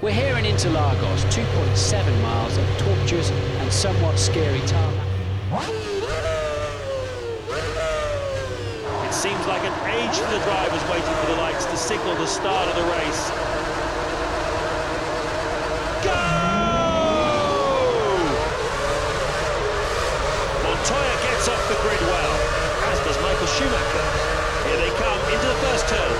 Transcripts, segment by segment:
We're here in Interlagos, 2.7 miles of tortuous and somewhat scary tarmac. It seems like an age for the drivers waiting for the lights to signal the start of the race. Go! Montoya gets off the grid well, as does Michael Schumacher. Here they come into the first turn.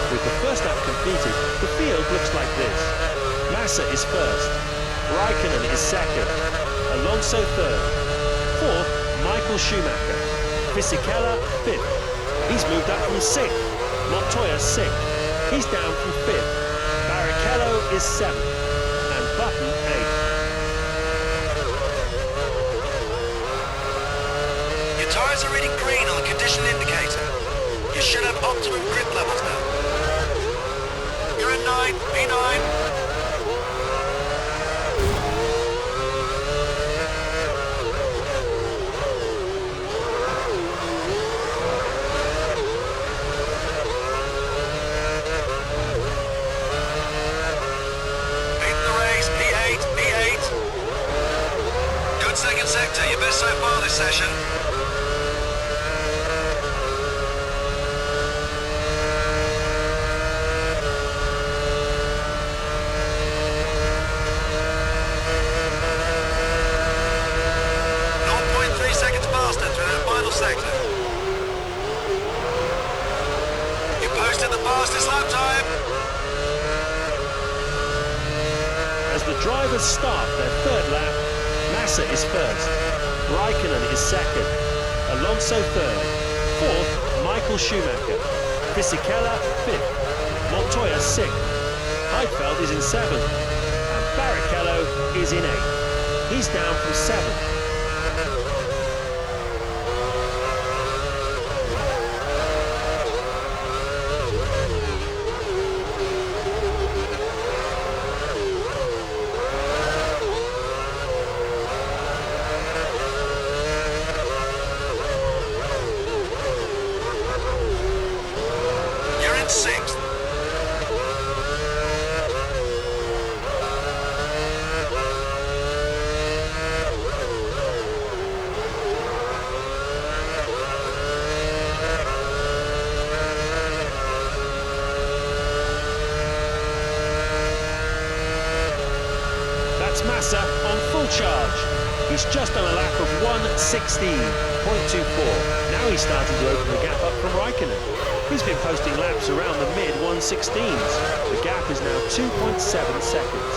With the first lap completed, the field looks like this. Massa is first, Raikkonen is second, Alonso third, fourth, Michael Schumacher, Fisichella fifth. He's moved up from sixth, Montoya sixth. He's down from fifth, Barrichello is seventh, and Button eighth. Your tyres are reading green on the condition indicator. You should have optimum grip levels now. You're at 9, P9. Second sector, your best so far this session. Seconds faster through that final sector. You posted the fastest lap time. As the drivers start their third lap, Massa is first, Raikkonen is second, Alonso third, fourth, Michael Schumacher, Fisichella fifth, Montoya sixth, Heidfeld is in seventh, and Barrichello is in eighth. He's down from seventh. Sixth. That's Massa on full charge. He's just on a lap of 1:16.24. Now he's starting to open the gap up from Raikkonen. He's been posting laps around the mid-116s. The gap is now 2.7 seconds.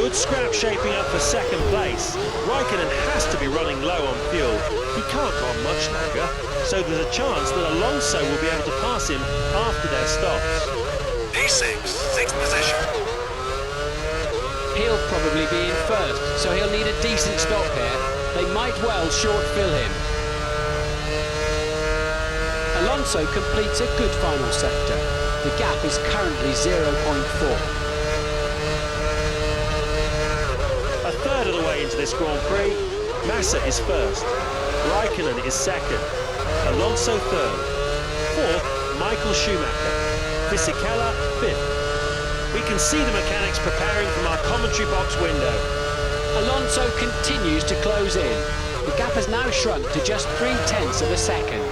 Good scrap shaping up for second place. Raikkonen has to be running low on fuel. He can't go on much longer, so there's a chance that Alonso will be able to pass him after their stops. P6, sixth position. He'll probably be in first, so he'll need a decent stop here. They might well short-fill him. Alonso completes a good final sector. The gap is currently 0.4. A third of the way into this Grand Prix, Massa is first, Raikkonen is second, Alonso third, fourth, Michael Schumacher, Fisichella fifth. We can see the mechanics preparing from our commentary box window. Alonso continues to close in. The gap has now shrunk to just 0.3 of a second.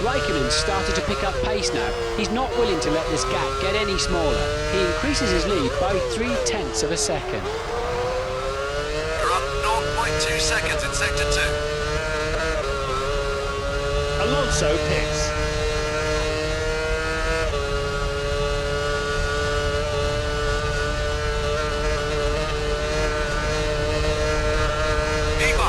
Raikkonen's started to pick up pace now. He's not willing to let this gap get any smaller. He increases his lead by 0.3 of a second. You're up 0.2 seconds in sector 2. Alonso pits. P5.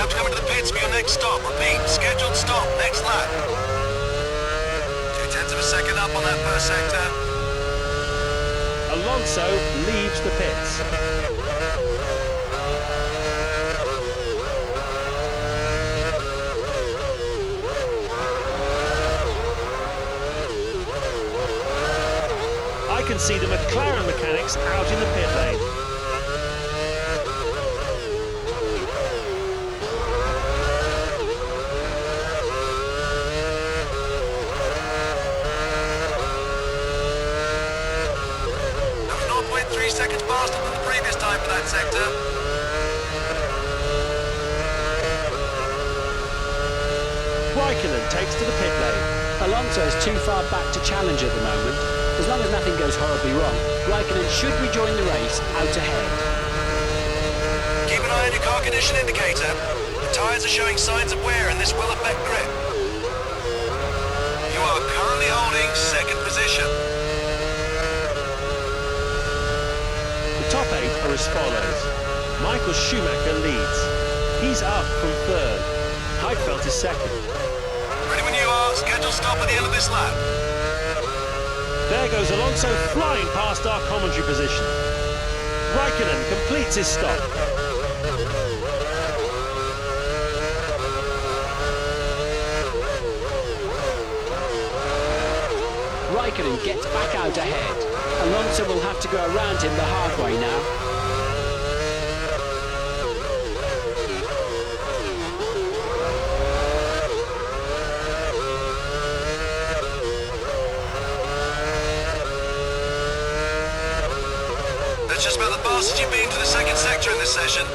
Coming to the pits for your next stop. Repeat, scheduled stop, next lap. 0.2 of a second up on that first sector. Alonso leaves the pits. I can see the McLaren mechanics out in the pit lane. Seconds faster than the previous time for that sector. Raikkonen takes to the pit lane. Alonso is too far back to challenge at the moment. As long as nothing goes horribly wrong, Raikkonen should rejoin the race out ahead. Keep an eye on your car condition indicator. The tyres are showing signs of wear and this will affect grip. You are currently holding second position. Top 8 are as follows. Michael Schumacher leads. He's up from third. Heidfeld is second. Ready when you are. Scheduled stop at the end of this lap. There goes Alonso flying past our commentary position. Raikkonen completes his stop. Raikkonen gets back out ahead. Alonso will have to go around him the hard way now. That's just about the fastest you've been to the second sector in this session.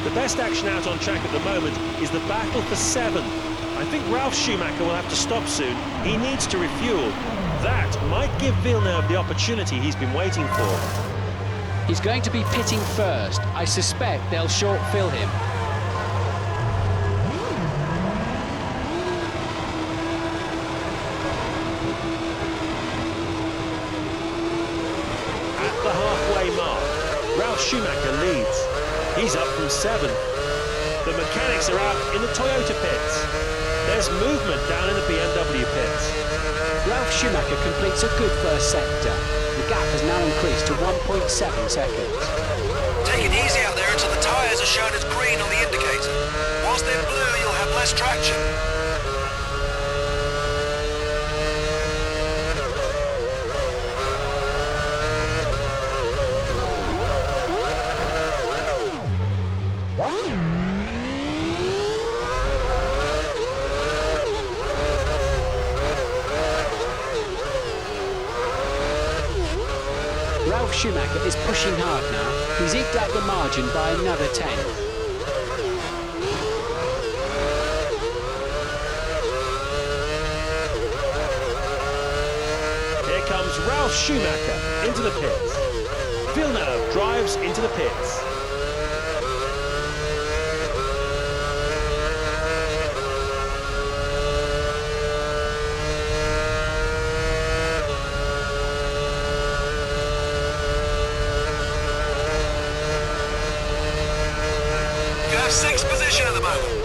The best action out on track at the moment is the battle for 7th. I think Ralf Schumacher will have to stop soon. He needs to refuel. That might give Villeneuve the opportunity he's been waiting for. He's going to be pitting first. I suspect they'll short-fill him. At the halfway mark, Ralf Schumacher leads. He's up from 7th. The mechanics are out in the Toyota pits. There's movement down in the BMW pits. Ralf Schumacher completes a good first sector. The gap has now increased to 1.7 seconds. Take it easy out there until the tyres are shown as green on the indicator. Whilst they're blue, you'll have less traction. Ralf Schumacher is pushing hard now. He's eked out the margin by another 10. Here comes Ralf Schumacher into the pits. Villeneuve drives into the pits. You have sixth position at the moment.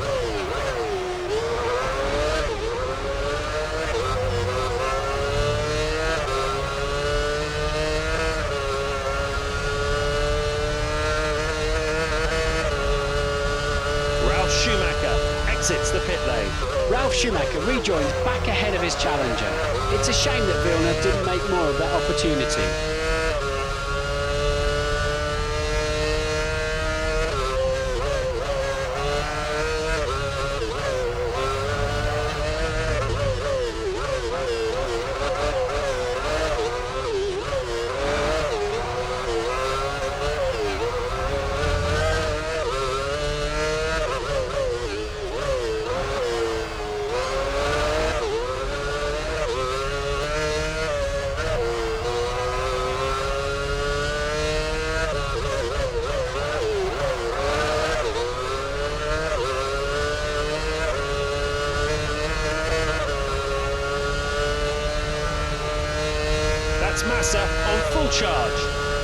Ralf Schumacher exits the pit lane. Ralf Schumacher rejoins back ahead of his challenger. It's a shame that Villeneuve didn't make more of that opportunity. That's Massa on full charge.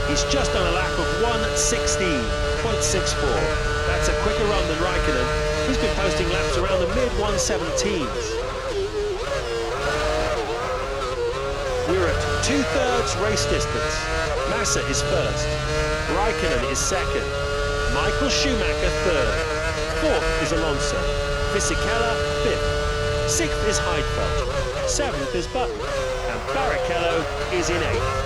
He's just on a lap of 1:16.64. That's a quicker run than Raikkonen. He's been posting laps around the mid-117s. We're at 2/3 race distance. Massa is first. Raikkonen is second. Michael Schumacher third. Fourth is Alonso. Fisichella fifth. Sixth is Heidfeld. Seventh is Button. And Barrichello is in eighth.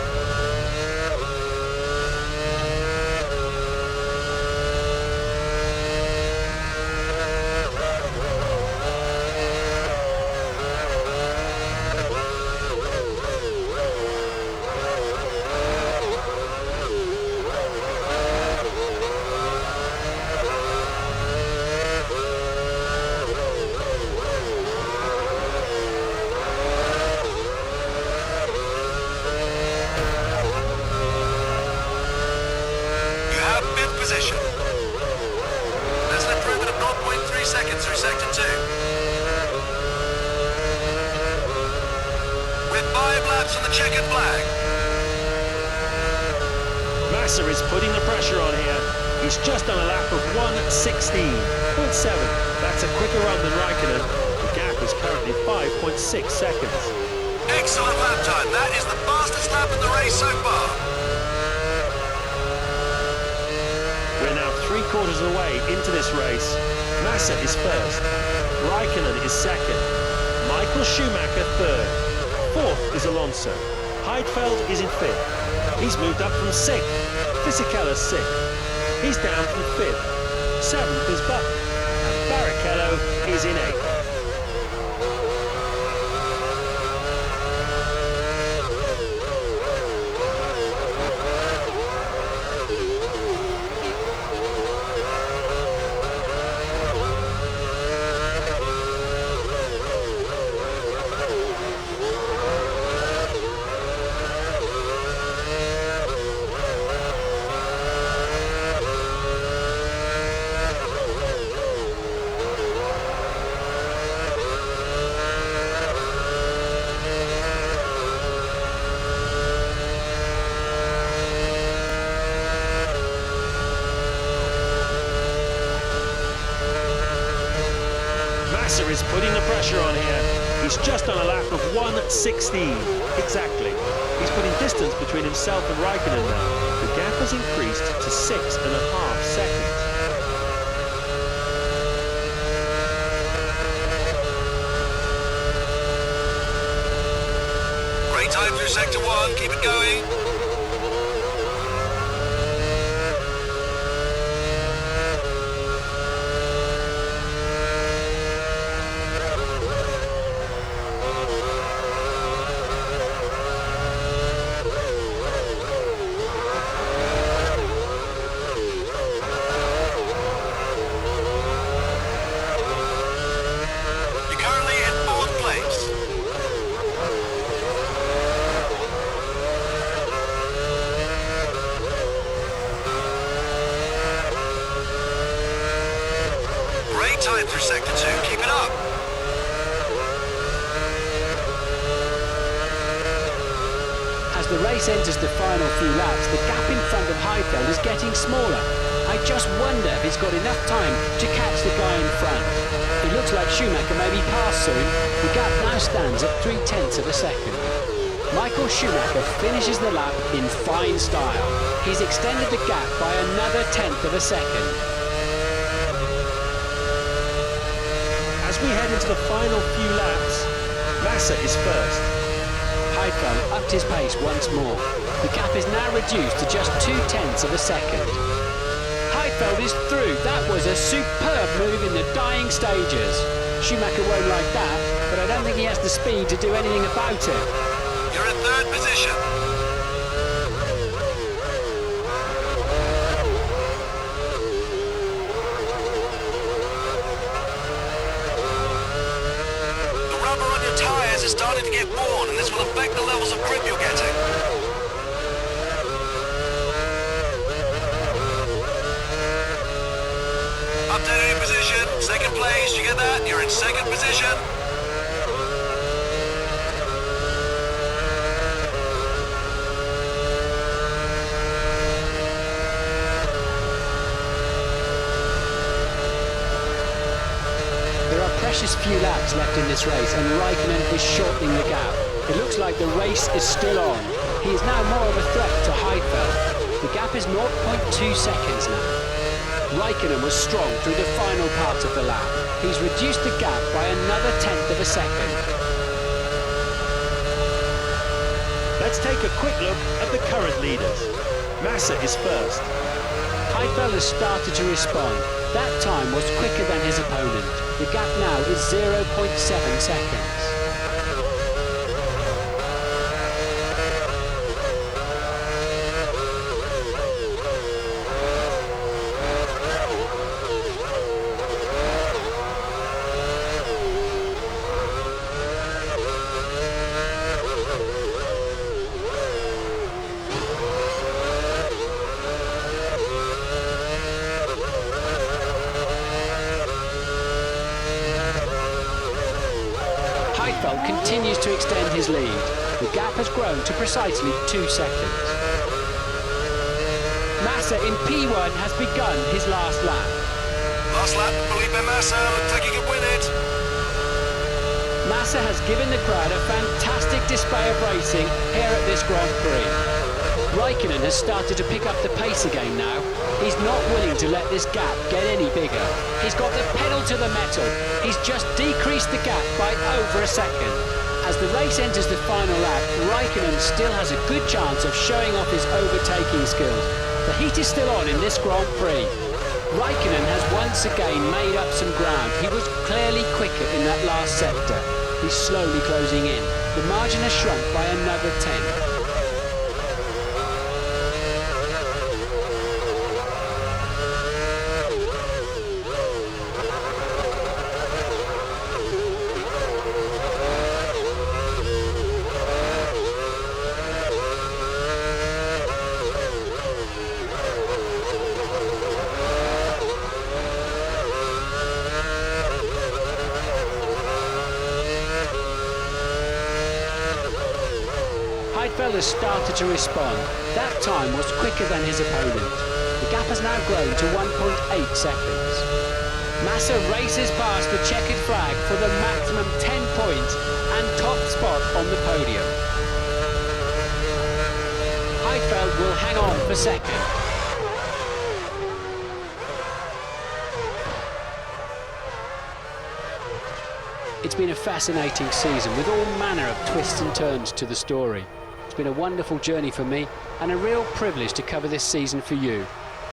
Position. There's an improvement of 0.3 seconds through sector 2. With 5 laps on the checkered flag. Massa is putting the pressure on here. He's just on a lap of 1:16.7. That's a quicker run than Raikkonen. The gap is currently 5.6 seconds. Excellent lap time. That is the fastest lap in the race so far. We're now 3/4 of the way into this race. Massa is first. Raikkonen is second. Michael Schumacher third. Fourth is Alonso. Heidfeld is in fifth. He's moved up from sixth. Fisichella sixth. He's down from fifth. Seventh is Button. And Barrichello is in eighth. Massa is putting the pressure on here. He's just on a lap of 1:16. Exactly. He's putting distance between himself and Raikkonen now. The gap has increased to 6.5 seconds. Great time through sector 1, keep it going. Time through sector 2, keep it up. As the race enters the final few laps, the gap in front of Heidfeld is getting smaller. I just wonder if he's got enough time to catch the guy in front. It looks like Schumacher may be passed soon. The gap now stands at 0.3 of a second. Michael Schumacher finishes the lap in fine style. He's extended the gap by another 1/10 of a second. As we head into the final few laps, Massa is first. Heidfeld upped his pace once more. The gap is now reduced to just 0.2 of a second. Heidfeld is through. That was a superb move in the dying stages. Schumacher won't like that, but I don't think he has the speed to do anything about it. You're in 3rd position. Tyres are starting to get worn, and this will affect the levels of grip you're getting. Updating your position, 2nd place, you get that? You're in 2nd position. Precious few laps left in this race, and Raikkonen is shortening the gap. It looks like the race is still on. He is now more of a threat to Heidfeld. The gap is 0.2 seconds now. Raikkonen was strong through the final part of the lap. He's reduced the gap by another 1/10 of a second. Let's take a quick look at the current leaders. Massa is first. Heidfeld has started to respond. That time was quicker than his opponent. The gap now is 0.7 seconds. Heidfeld continues to extend his lead. The gap has grown to precisely 2 seconds. Massa in P1 has begun his last lap. Last lap, Felipe Massa, looks like he could win it. Massa has given the crowd a fantastic display of racing here at this Grand Prix. Raikkonen has started to pick up the pace again now. He's not willing to let this gap get any bigger. He's got the pedal to the metal. He's just decreased the gap by over a second. As the race enters the final lap, Raikkonen still has a good chance of showing off his overtaking skills. The heat is still on in this Grand Prix. Raikkonen has once again made up some ground. He was clearly quicker in that last sector. He's slowly closing in. The margin has shrunk by another 10. Heidfeld has started to respond. That time was quicker than his opponent. The gap has now grown to 1.8 seconds. Massa races past the checkered flag for the maximum 10 points and top spot on the podium. Heidfeld will hang on for second. It's been a fascinating season with all manner of twists and turns to the story. It's been a wonderful journey for me and a real privilege to cover this season for you.